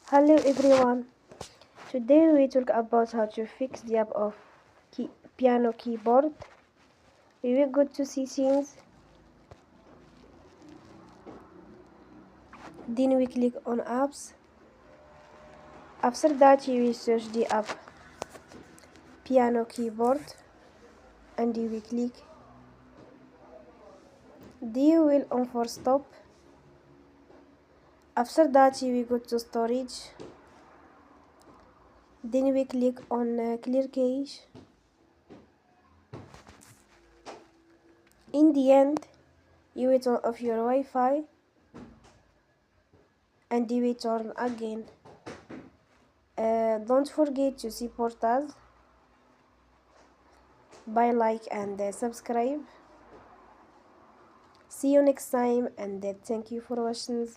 Hello everyone. Today we talk about how to fix the app of piano keyboard. We will go to settings. Then we click on apps. After that you will search the app piano keyboard and you will click. Then you will on for stop. After that you will go to storage. Then we click on clear cache. In the end, you will turn off your Wi-Fi and you will turn again. Don't forget to support us by like and subscribe. See you next time and thank you for watching.